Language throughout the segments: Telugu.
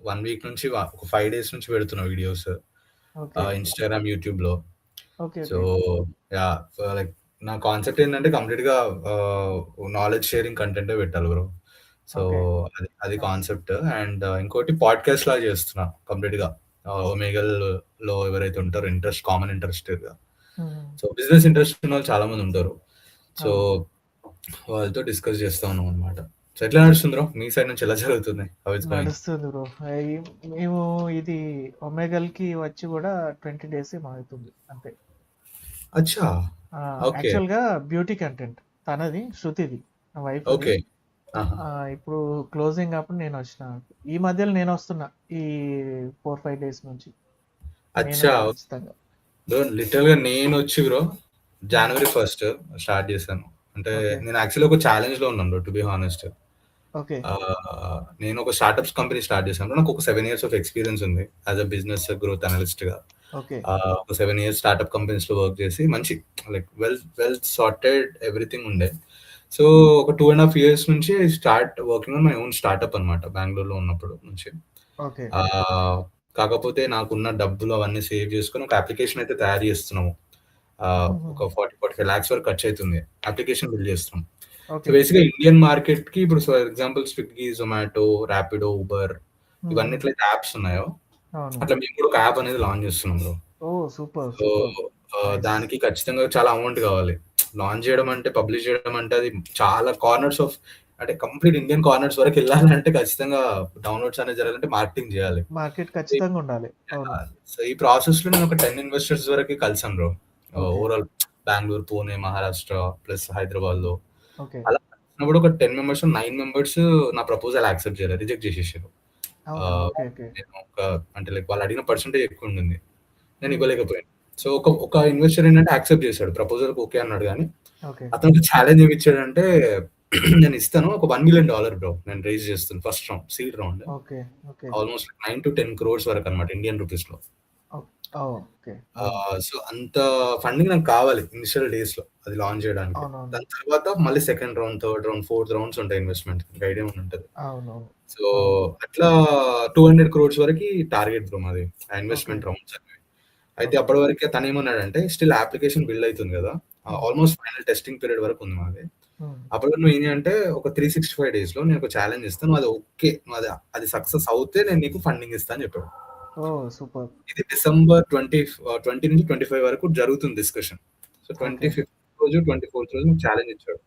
1 వీక్ నుంచి ఒక 5 డేస్ నుంచి పెడుతున్నా వీడియోస్. ఓకే. ఇన్‌స్టాగ్రామ్, యూట్యూబ్‌లో. Okay. So, okay. Yeah! Like నా కాన్సెప్ట్ ఏంటంటే కంప్లీట్‌గా నాలెడ్జ్ షేరింగ్ కంటెంటే పెట్టాలి బ్రో. So, okay. అది నైస్. కాన్సెప్ట్. అండ్ ఇంకోటి పాడ్‌కాస్ట్ లాగా చేస్తున్నా కంప్లీట్‌గా. ఒమేగల్‌లో ఎవరైతే ఉంటారో కామన్ ఇంట్రెస్టెడ్‌గా. హ్మ్. సో, బిజినెస్ ఇంట్రెస్ట్ ఉన్నోళ్ళు చాలా మంది ఉంటారు. సో, అవును. వాళ్ళతో డిస్కస్ చేస్తా ఉన్నాం అన్నమాట. సో, ఎట్లా నడుస్తుంది బ్రో? మీ సైడ్ నుంచి ఎలా జరుగుతుంది? How it's going? నడుస్తుంది బ్రో. మేము ఇది ఒమేగల్‌కి వచ్చి గూడా 20 డేస్ ఏమో అవుతుంది అంతే. అచ్చా! ఓకే. యాక్చువల్‌గా బ్యూటీ కంటెంట్ తనది, శృతిది, నా వైఫ్‌ది. ఓకే. ఆహా! ఇప్పుడు క్లోజింగ్ అప్పుడు నేనొచ్చిన. ఈ మధ్యలో నేనొస్తున్నా. ఈ 4, 5 డేస్ నుంచి. అచ్చా! నేనుంటా ఖచ్చితంగా. బ్రో లిటరల్‌గా నేనొచ్చి బ్రో హ్మ్. జనవరి 1 స్టార్ట్ చేశాను. అంటే ఓకే. నేను యాక్చువల్‌గా ఒక ఛాలెంజ్‌లో ఉన్నాను bro to be honest. Okay. నేను ఒక స్టార్టప్స్ కంపెనీ స్టార్ట్ చేశాను. నాకు ఒక 7 ఇయర్స్ ఆఫ్ ఎక్స్‌పీరియన్స్ ఉంది. యాస్ ఎ బిజినెస్ గ్రోత్ అనలిస్ట్‌గా. ఓకే. ఒక 7 ఇయర్స్ స్టార్టప్ కంపెనీస్‌లో వర్క్ చేసి మంచి లైక్ వెల్ సార్టెడ్ ఎవ్రీథింగ్ ఉండే. సో, ఒక 2 ½ ఇయర్స్ నుంచి start working on my own startup అన్నమాట బెంగుళూరులో ఉన్నప్పుడు నుంచి. ఓకే. ఆహ్, కాకపోతే నాకున్న డబ్బులు అవన్నీ సేవ్ చేసుకొని ఒక అప్లికేషన్ అయితే తయారు చేస్తున్నాము. హుహు. ఒక 40-45 లాక్స్ వరకు ఖర్చయితుంది. అప్లికేషన్ బిల్డ్ చేస్తున్నాం. So, okay. బేసిక్‌గా ఇండియన్ మార్కెట్‌కి ఇప్పుడు for example Swiggy, Zomato, Rapido, Uber ఇవన్నీ హ్మ్. ఎట్లయితే యాప్స్ ఉన్నాయో, అవును. అట్లా మేము కూడా ఒక యాప్ అనేది లాంచ్ చేస్తున్నాం బ్రో. ఓహ్! సూపర్. So, super. నైస్. దానికి ఖచ్చితంగా చాలా అమౌంట్ కావాలి. లాంచ్ చేయడం అంటే, పబ్లిష్ చేయడం అంటే అది చాలా కార్నర్స్ ఆఫ్ అంటే కంప్లీట్ ఇండియన్ కార్నర్స్ వరకెళ్ళాలంటే ఖచ్చితంగా డౌన్‌లోడ్స్ అనేది జరగాలంటే మార్కెటింగ్ చేయాలి. మార్కెట్ ఖచ్చితంగా ఉండాలి. అవును. సో, ఈ ప్రాసెస్‌లో నేను ఒక 10 ఇన్వెస్టర్స్ వరకి కలిసాను bro. Okay. Overall Bengaluru, Pune, Maharashtra plus హైదరాబాద్‌లో. ఓకే. అలా కలిసినప్పుడు ఒక 10 మెంబర్స్, 9 మెంబర్స్ నా ప్రపోజల్ యాక్సెప్ట్ చేయలేదు. రిజెక్ట్ చేసేసారు. అవునా? ఆహ్, ఓకే. ఓకే. నేను అంటే లైక్ వాళ్ళు అడిగిన పర్సెంటేజ్ ఎక్కువ ఉండింది. నేను హ్మ్. ఇవ్వలేకపోయాను. సో, ఒక ఇన్వెస్టర్ ఏంటంటే యాక్సెప్ట్ చేసాడు. ప్రపోజల్‌కి ఓకే అన్నాడు గానీ, ఓకే. అతనికి ఛాలెంజ్ ఏమి ఇచ్చాడంటే నేను ఇస్తాను ఒక $1,000,000 బ్రో. నేను రైజ్ చేస్తాను first round, seed round. Okay. Okay. Almost 9-10 crores వరకు అన్నమాట ఇండియన్ రూపీస్‌లో. ఓహ్! ఓహ్! ఓకే. అవును. సో, అంత ఫండింగ్ నాకు కావాలి ఇనిషియల్ డేస్‌లో అది లాంచ్ చేయడానికి. అవునవును. దాని తర్వాత మళ్ళీ second round, third round, fourth rounds ఉంటాయి ఇన్వెస్ట్‌మెంట్. మీకు ఐడియా ఉండి ఉంటది. అవునవును. సో, అవును. అట్లా 200 క్రోర్స్ వరకి టార్గెట్ బ్రో మాది. ఆ ఓకే. ఇన్వెస్ట్‌మెంట్ రౌండ్స్ అనేవి. అయితే ఓకే. అప్పటి వరకే తనేమన్నాడంటే స్టిల్ అప్లికేషన్ బిల్డ్ అయితుంది గదా! హ్మ్. ఆల్‌మోస్ట్ ఫైనల్ టెస్టింగ్ పీరియడ్ వరకు ఉంది మాది. హ్మ్. అప్పటి వరకు నువ్వు ఏం చేయంటే ఒక 365 డేస్‌లో నేను ఒక ఛాలెంజ్ ఇస్తాను. నువ్వు అది ఓకే. నువ్వు అది సక్సెస్ అవుతే నేను నీకు ఫండింగ్ ఇస్తా అని చెప్పాడు. ఓహ్! సూపర్. ఇది డిసెంబర్ 20-25 వరకు జరుగుతుంది డిస్కషన్. So, okay. 25థ్ రోజు, 24థ్ రోజు ఛాలెంజ్ ఇచ్చాడు.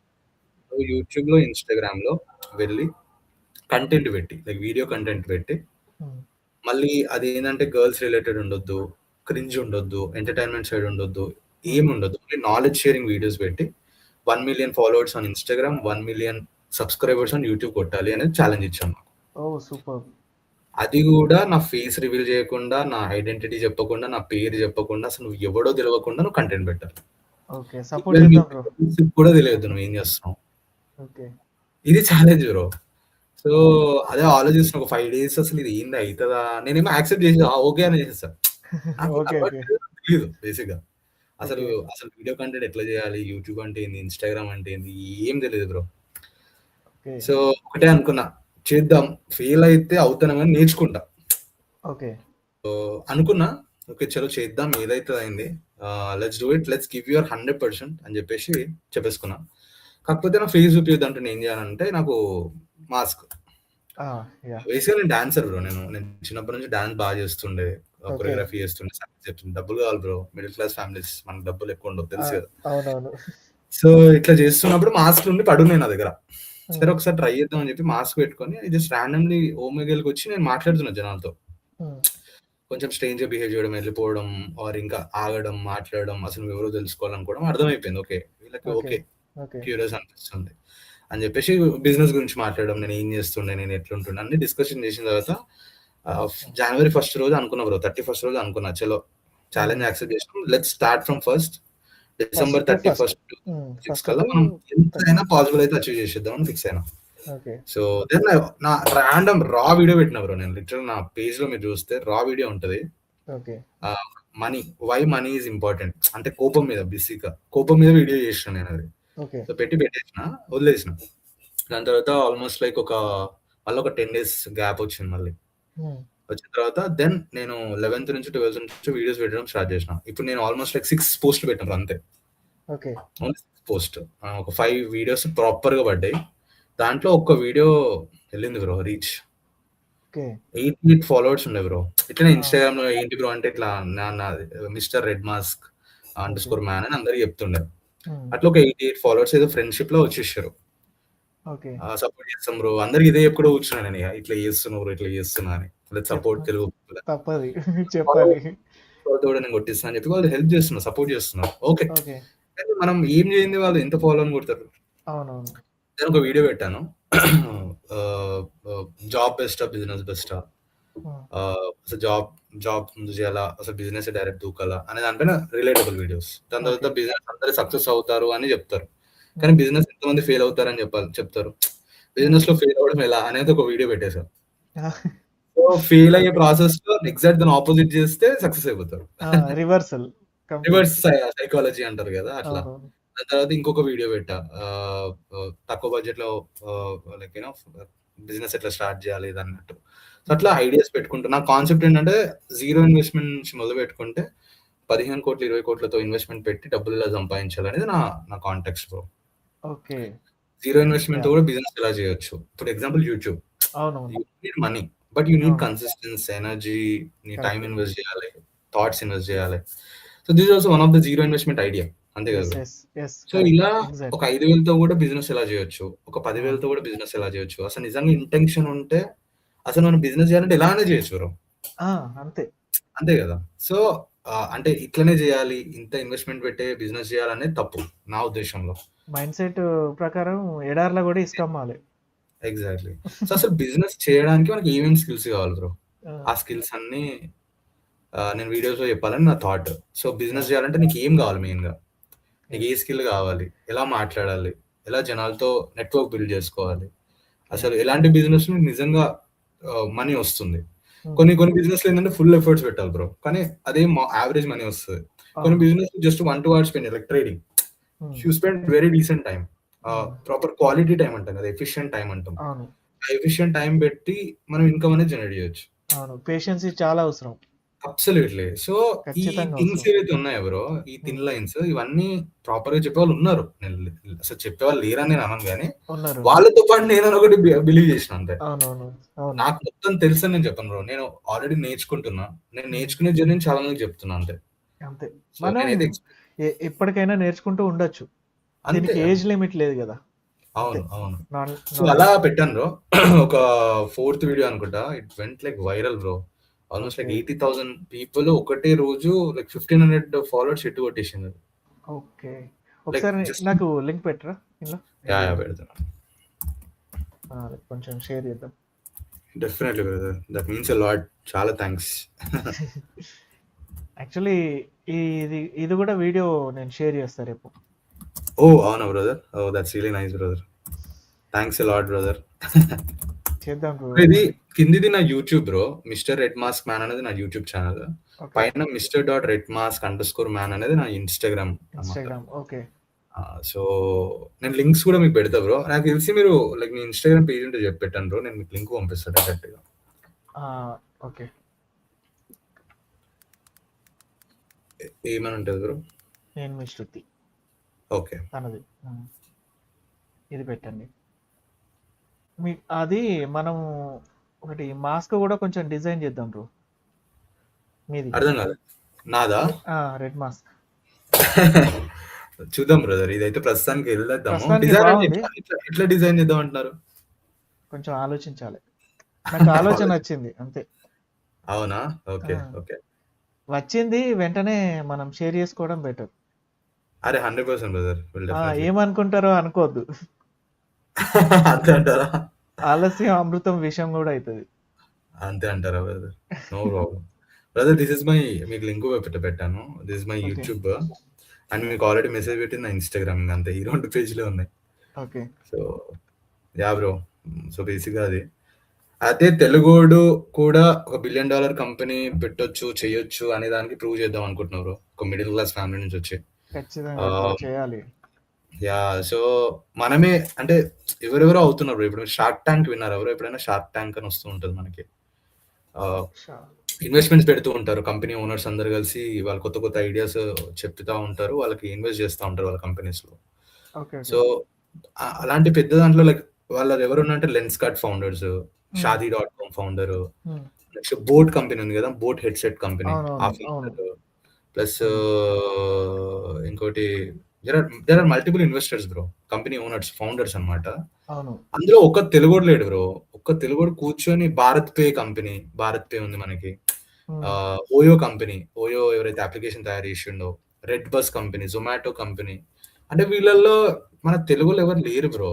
నువ్వు యూట్యూబ్‌లో, ఇన్‌స్టాగ్రామ్‌లో వెళ్ళి కంటెంట్ పెట్టి, లైక్ వీడియో కంటెంట్ పెట్టి, హ్మ్. మళ్ళీ అదేంటంటే గర్ల్స్ రిలేటెడ్ ఉండొద్దు, క్రింజ్ ఉండొద్దు, ఎంటర్‌టైన్‌మెంట్ సైడ్ ఉండొద్దు, హ్మ్. ఏముండొద్దు. ఓన్లీ నాలెడ్జ్ షేరింగ్ వీడియోస్ పెట్టి 1,000,000 followers on Instagram, 1,000,000 subscribers on YouTube కొట్టాలి అనేది ఛాలెంజ్ ఇచ్చాను నాకు. ఓహ్! సూపర్. అది గూడా నా ఫేస్ రివీల్ చేయకుండా, నా ఐడెంటిటీ చెప్పకుండా, నా పేరు చెప్పకుండా, అసలు నువ్వు ఎవడో తెలవకుండా నువ్వు కంటెంట్ పెట్టాలి. ఓకే. సపోర్ట్ ఈవెన్ మీ చేద్దాం బ్రో. పేరెంట్స్‌కి కూడా తెలియద్దు నువ్వేం చేస్తున్నావు. ఓకే. ఇది ఛాలెంజ్ బ్రో. So, okay. అదే ఆలోచిస్తున్నా ఒక 5 డేస్ అసలు ఇది ఏంది అయితదా? నేనేమో యాక్సెప్ట్ చేసి ఓకే అని చేసేసా. నాకు ఓకే. అలవాటు ఓకే. తెలీదు బేసిక్‌గా. అసలు, ఓకే. అసలు వీడియో కంటెంట్ ఎట్లా చేయాలి? యూట్యూబ్ అంటే ఏంది? ఇన్‌స్టాగ్రామ్ అంటే ఏంది? ఏం తెలీదు బ్రో. ఓకే. సో, ఒకటే అనుకున్నా. చేద్దాం. ఫెయిల్ అయితే అవుతాను గాని నేర్చుకుంటా. ఓకే. సో, అనుకున్నా. ఓకే. చలో చేద్దాం. ఏదైతే అయింది. Let's do it. Let's give your 100% అని చెప్పేసి చెప్పేసుకున్నా. కాకపోతే నా ఫేస్ చూపియొద్దంటే నేనేం చేయాలంటే నాకు మాస్క్. ఆ! యాహ్! బేసిక్‌గా నేను డాన్సర్ బ్రో. నేను చిన్నప్పటి నుంచి డాన్స్ బాగా చేస్తుండే. ఓకే. కొరియోగ్రఫీ చేస్తుండే. సాంగ్స్ చెప్తుండే. డబ్బులు కావాలి బ్రో. మిడిల్ క్లాస్ ఫ్యామిలీస్ మనకు డబ్బులు ఎక్కువ ఉండవు ఆ! తెలుసు కదా! అవునవును. సో, ఇట్లా చేస్తున్నప్పుడు మాస్క్‌లుండి పడున్నాయి నా దగ్గర. సరే హ్మ్. ఒకసారి ట్రై చేద్దాం అని చెప్పి మాస్క్ పెట్టుకొని జస్ట్ రాండమ్‌లీ ఓమెగల్‌కొచ్చి నేను మాట్లాడుతున్నా జనాలతో. హ్మ్. కొంచెం స్ట్రేంజ్‌గా బిహేవ్ చేయడం, ఎళ్ళిపోవడం ఆర్ ఇంకా ఆగడం, మాట్లాడడం, అసలు నువ్వెవరో తెలుసుకోవాలనుకోవడం అర్థమైపోయింది. ఓకే. వీళ్ళకి ఓకే. ఓకే. ఓకే. క్యూరియస్ అనిపిస్తుంది. అని చెప్పేసి బిజినెస్ గురించి మాట్లాడడం, నేనేం చేస్తుండే, నేను ఎట్లుంటుండే అన్ని డిస్కషన్ చేసిన తర్వాత హ్మ్. జనవరి ఫస్ట్ రోజు అనుకున్నా బ్రో. 31 రోజు అనుకున్నా. చలో హ్మ్. ఛాలెంజ్ యాక్సెప్ట్ చేసినాం. Let's start from first. December first first. 31 హ్మ్. 6 ఫస్ట్ కల్లా టు మనం ఎంతైనా 31. పాసిబుల్ అయితే అచీవ్ చేసేద్దామని ఫిక్స్ అయినా. ఓకే. సో, దెన్ నా రాండమ్ రా వీడియో పెట్టినా బ్రో నేను. లిటరల్ నా పేజ్‌లో మీరు చూస్తే రా వీడియో ఉంటది. Okay. Money, why money is important. అంటే కోపం మీద బేసిక్‌గా. కోపం మీద వీడియో చేసినా నేనది. ఓకే. సో, పెట్టేసిన, వదిలేసిన. దాని తర్వాత ఆల్‌మోస్ట్ లైక్ మళ్ళొక 10 డేస్ గ్యాప్ వచ్చింది మళ్ళీ. హ్మ్. వచ్చిన తర్వాత దెన్ నేను 11th నుంచి 12th నుంచి వీడియోస్ పెట్టడం స్టార్ట్ చేసిన. ఇప్పుడు నేను ఆల్మోస్ట్ లైక్ 6 పోస్టులు పెట్టాను అంతే. ఓకే. Only 6 post. ఒక 5 వీడియోస్ ప్రాపర్‌గా పడ్డాయి. దాంట్లో ఒక్క వీడియో వెళ్ళింది బ్రో రీచ్. ఓకే. 88 ఫాలోవర్స్ ఉండే బ్రో. ఇట్లనే ఆ! ఇన్‌స్టాగ్రామ్‌లో ఏంటి బ్రో అంటే ఇట్లా నాది mister red mask okay. Underscore man అని అందరికి చెప్తుండే. హ్మ్. అట్లా ఒక 88 ఫాలోవర్స్ ఏదో ఫ్రెండ్‌షిప్‌లో వచ్చేసారు. ఓకే. సపోర్ట్ చేస్తాం బ్రో. అందరికి ఇదే చెప్పుకుంటూ కూర్చున్నా నేను ఇగ. ఇట్లా చేస్తున్నా బ్రో, ఇట్లా చేస్తున్నా అని. లెట్స్ సపోర్ట్ చెప్ప తెలుగు. తప్పది. చెప్పాలి. ఫాలోవర్స్ కూడా నేను కొట్టిస్తా అని చెప్పి వాళ్ళు హెల్ప్ చేస్తున్నారు, సపోర్ట్ చేస్తున్నారు. ఓకే. ఓకే. కానీ మనం ఏం చేయంది వాళ్ళు ఎంత ఫాలో అని కొడతారు. అవునవును. నేను ఒక వీడియో పెట్టాను. ఆహ్, ఆహ్, జాబ్ బెస్టా? బిజినెస్ బెస్టా? హ్మ్. అసలు జాబ్ జాబ్ ముందు చేయాలా? అసలు బిజినెస్ డైరెక్ట్ దూకాలా? అనే దానిపైన రిలేటబుల్ వీడియోస్. దాని ఓకే. తర్వాత బిజినెస్ అందరూ సక్సెస్ అవుతారు అని చెప్తారు. కానీ హ్మ్. బిజినెస్ ఎంతమంది ఫెయిల్ అవుతారని చెప్తారు. బిజినెస్‌లో ఫెయిల్ అవ్వడం ఎలా అనేది ఒక వీడియో పెట్టేసా. సో, ఫెయిల్ అయ్యే ఓకే. ప్రాసెస్‌లో ఎగ్జాక్ట్ దాని అపోజిట్ చేస్తే సక్సెస్ అయిపోతారు. ఆ! Reversal reverse complete. సైకాలజీ అంటారు గదా! అట్లా. అవునవును. దాని తర్వాత ఇంకొక వీడియో పెట్టా. ఆహ్, ఆహ్, తక్కువ బడ్జెట్‌లో లైక్ బిజినెస్ ఎట్లా స్టార్ట్ చేయాలి ఇదన్నట్టు. సో, హ్మ్. అట్లా ఐడియాస్ పెట్టుకుంటా. నా కాన్సెప్ట్ ఏంటంటే జీరో ఇన్వెస్ట్‌మెంట్ నుంచి మొదలుపెట్టుకుంటే 15,00,00,000, 20,00,00,000తో ఇన్వెస్ట్‌మెంట్ పెట్టి డబ్బులు ఎలా సంపాదించాలనేది నా నా కాంటెక్స్ట్ బ్రో. ఓకే. జీరో ఇన్వెస్ట్‌మెంట్‌తో యాహ్! కూడా బిజినెస్ ఎలా చేయొచ్చు. For example YouTube. అవునవును. You need money. But you need అవును. కన్సిస్టెన్సీ, ఎనర్జీ, నీ టైమ్ కరెక్టే. ఇన్వెస్ట్ చేయాలి. థాట్స్ ఇన్వెస్ట్ చేయాలి. So, this is also one of the zero investment idea. అంతే కదా yes. Bro! Yes. Yes. So, correct. ఇలా ఒక ఎగ్జాక్ట్‌లీ. 5,000తో కూడా బిజినెస్ ఎలా చేయొచ్చు? ఒక అవును. 10,000తో కూడా బిజినెస్ ఎలా చేయొచ్చు? అసలు నిజంగా ఇంటెన్షన్ ఉంటే అసలు మనం బిజినెస్ చేయాలంటే ఎలా అయినా చేయొచ్చు బ్రో. ఆ! అంతే. అంతే కదా! సో, అంటే ఇట్లనే చేయాలి, ఇంత ఇన్వెస్ట్‌మెంట్ పెట్టే బిజినెస్ చేయాలనేది తప్పు నా ఉద్దేశంలో. మైండ్‌సెట్ ప్రకారం ఎడారిలో గూడా ఇసుకమ్మాలి. ఎగ్జాక్ట్‌లీ. సో, అసలు బిజినెస్ చేయడానికి మనకి ఏమేమి స్కిల్స్ కావాలి బ్రో? ఆ! ఆ స్కిల్స్ అన్నీ నేను వీడియోస్‌లో చెప్పాలని నా థాట్. So, business yeah! చేయాలంటే నీకేం కావాలి మెయిన్‌గా? నీకు ఏ యెస్. స్కిల్ కావాలి? ఎలా మాట్లాడాలి? ఎలా జనాలతో నెట్వర్క్ బిల్డ్ చేసుకోవాలి? అసలు యాహ్! ఎలాంటి బిజినెస్‌లో నిజంగా మనీ వస్తుంది. హ్మ్. కొన్ని కొన్ని బిజినెస్‌లో ఏంటంటే ఫుల్ ఎఫర్ట్స్ పెట్టాలి బ్రో. కానీ అదే యావరేజ్ మనీ వస్తది. కొన్ని అవును. బిజినెస్‌లో just 1, 2 hours spend like trading. Hmm. You spend very decent time. Hmm. Proper quality time అంటాం కదా! ఎఫిషియంట్ టైమ్ అంటాం. అవును. ఆ ఎఫిషియంట్ టైమ్ పెట్టి మనం ఇన్‌కమ్ అనేది జనరేట్ చేయొచ్చు. అవును. పేషెన్సీ చాలా అవసరం. అబ్సల్యూట్‌లీ. సో, ఈ ఖచ్చితంగా థింగ్స్ అవసరం. ఏవైతే ఉన్నాయో బ్రో, ఈ థిన్ హ్మ్. లైన్స్ ఇవన్నీ ప్రాపర్‌గా చెప్పేవాళ్ళు ఉన్నారు. నేను అసలు చెప్పేవాళ్ళు లేరని నేను అనను గానీ, ఉన్నారు. వాళ్ళతో పాటు నేను ఒకటి బిలీవ్ చేసిన అంతే. అవునవును. అవును. నాకు మొత్తం తెలుసని నేను చెప్పను బ్రో. నేను ఆల్రెడీ నేర్చుకుంటున్నా. నేను హ్మ్. నేర్చుకునే జర్నీని చాలా మందికి చెప్తున్నా అంతే. అంతే. సో, మనం నేనైతే ఎప్పటికైనా నేర్చుకుంటూ ఉండొచ్చు. అంతే. దీనికి ఏజ్ లిమిట్ లేదు గదా! అంతే. అవును. అవును. సో, అలా నాలెడ్జ్. పెట్టాను బ్రో. ఒక ఫోర్త్ వీడియో అనుకుంటా. It went like viral bro. Almost okay. Like 80,000 people ఒకటే రోజు లైక్ 1,500 ఫాలోవర్స్ హిట్ కొట్టేసింది. ఓకే. లైక్ ఒకసారి జస్ట్ నాకు లింక్ పెట్టరా ఇందులో? ఇది యాహ్! పెడతాను. కొంచెం షేర్ చేద్దాం. Definitely brother. That means a lot. చాలా థాంక్స్. యాక్చువల్లీ ఇది గూడా వీడియో నేను షేర్ చేస్తా రేపు. ఓహ్! అవునా brother? Oh! That's really nice brother. Thanks a lot brother. చేద్దాం బ్రో ఇది మరి. కిందిది నా YouTube bro. Mister red mask man అనేది నా యూట్యూబ్ ఛానెల్. ఓకే. పైన mister dot red mask underscore man అనేది నా ఇన్‌స్టాగ్రామ్ అన్నమాట. ఇన్‌స్టాగ్రామ్. ఓకే. సో, నేను లింక్స్ కూడా మీకు పెడతా బ్రో. నాకు తెలిసి మీరు లైక్ మీ ఇన్‌స్టాగ్రామ్ పేజ్ ఉంటే పెట్టండి బ్రో. నేను మీకు లింక్ పంపిస్తా డైరెక్ట్‌గా. ఆ! ఓకే. ఏమని ఉంటది బ్రో? నేను మీ శృతి ఓకే. తనది. ఇది పెట్టండి. అది మనం ఒకటి మాస్క్ గూడా కొంచెం డిజైన్ చేద్దాం బ్రో. మీది. అర్థం కాలేదు. నాదా? Red mask. చూద్దాం బ్రదర్. ఇదైతే ప్రస్తుతానికి ఎళ్ళేద్దాము. ప్రస్తుతానికి డిజైన్ అంటే బావుంది. ఎట్లా డిజైన్ చేద్దాం అంటున్నారు? కొంచెం ఆలోచించాలి. నాకు ఆలోచన ఆలోచి వచ్చింది అంతే. అవునా? ఆ! ఓకే. ఓకే. వచ్చింది వెంటనే మనం షేర్ చేసుకోవడం బెటర్. అరే! 100% బ్రదర్. Will definitely. ఏమనుకుంటారో అనుకోవద్దు. అంతే అంటారా? ఆలస్యం అమృతం విషం గూడా అయితది. అంతే అంటారా brother? No problem. Brother this is my మీకు లింక్ పెట్టాను. This is my okay. YouTube and మీకు ఆల్రెడీ మెసేజ్ పెట్టింది నా ఇన్‌స్టాగ్రామ్ ఇంగంతే. ఈ 2 పేజ్‌లే ఉన్నాయి. Okay. So, yeah! Bro. So, బేసిక్‌గా అది. అదే తెలుగోడు కూడా ఒక $1 బిలియన్ కంపెనీ పెట్టొచ్చు, చేయొచ్చు అనే దానికి ప్రూవ్ చేద్దాం అనుకుంటున్నా బ్రో. ఒక మిడిల్ క్లాస్ ఫ్యామిలీ నుంచొచ్చి. ఖచ్చితంగా బ్రో ఆహ్, చేయాలి. యాహ్! సో, మనమే అంటే ఎవరెవరో అవుతున్నారు బ్రో. ఇప్పుడు షార్క్ ట్యాంక్ విన్నారా బ్రో? ఎప్పుడైనా షార్క్ ట్యాంక్ అని వస్తూ ఉంటది మనకి. ఇన్వెస్ట్మెంట్స్ పెడుతూ ఉంటారు. కంపెనీ ఓనర్స్ అందరూ కలిసి వాళ్ళు కొత్త కొత్త ఐడియాస్ చెప్తా ఉంటారు. వాళ్ళకి ఇన్వెస్ట్ చేస్తూ ఉంటారు వాళ్ళ కంపెనీస్‌లో. ఓకే. సో, అలాంటి పెద్ద దాంట్లో లైక్ వాళ్ళది ఎవరున్నారంటే Lenskart founders, Shaadi dot com founder, next boAt company ఉంది కదా! బోట్ హెడ్‌సెట్ కంపెనీ ఆ అవునవును. అవును. ఫౌండరు. ప్లస్ ఇంకోటి there are multiple investors bro. Company owners, founders అన్నమాట. అవును. అందులో ఒక్క తెలుగోడు లేడు బ్రో. ఒక్క తెలుగోడు కూర్చొని Bharat pay company, Bharat pay ఉంది మనకి. ఓయో కంపెనీ, ఓయో ఎవరైతే అప్లికేషన్ తయారు చేసిండో, red bus company, Zomato company. అంటే వీళ్ళల్లో మన తెలుగులో ఎవరు లేరు బ్రో.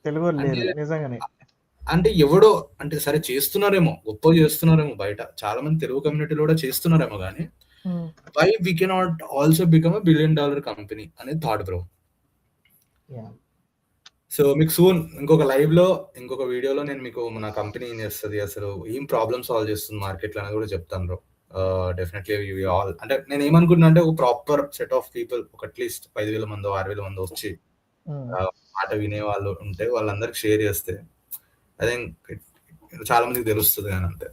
తెలుగోళ్ళు అంటే లేరు నిజంగానే. అంటే ఎవడో అంటే సరే చేస్తున్నారేమో, గొప్పగా చేస్తున్నారేమో బయట. చాలా మంది తెలుగు కమ్యూనిటీలో కూడా చేస్తున్నారేమో గానీ, why we cannot also become a $1 billion company అనేది థాట్ బ్రో. యాహ్! సో, మీకు సూన్ ఇంకొక లైవ్‌లో, ఇంకొక వీడియోలో నేను మీకు మన కంపెనీ ఏం చేస్తది, అసలు ఏం ప్రాబ్లమ్ సాల్వ్ చేస్తుంది మార్కెట్‌లో అనేది కూడా చెప్తాను బ్రో. డెఫినైట్‌లీ వి ఆల్ అంటే నేనేమనుకుంటున్నా అంటే ఒక ప్రాపర్ సెట్ ఆఫ్ పీపుల్ ఒక అట్‌లీస్ట్ 5,000 మందో, 6,000 మందో వచ్చి మాట వినేవాళ్ళు ఉంటే వాళ్ళందరికి షేర్ చేస్తే ఐ థింక్ చాలా మందికి తెలుస్తది అని అంతే.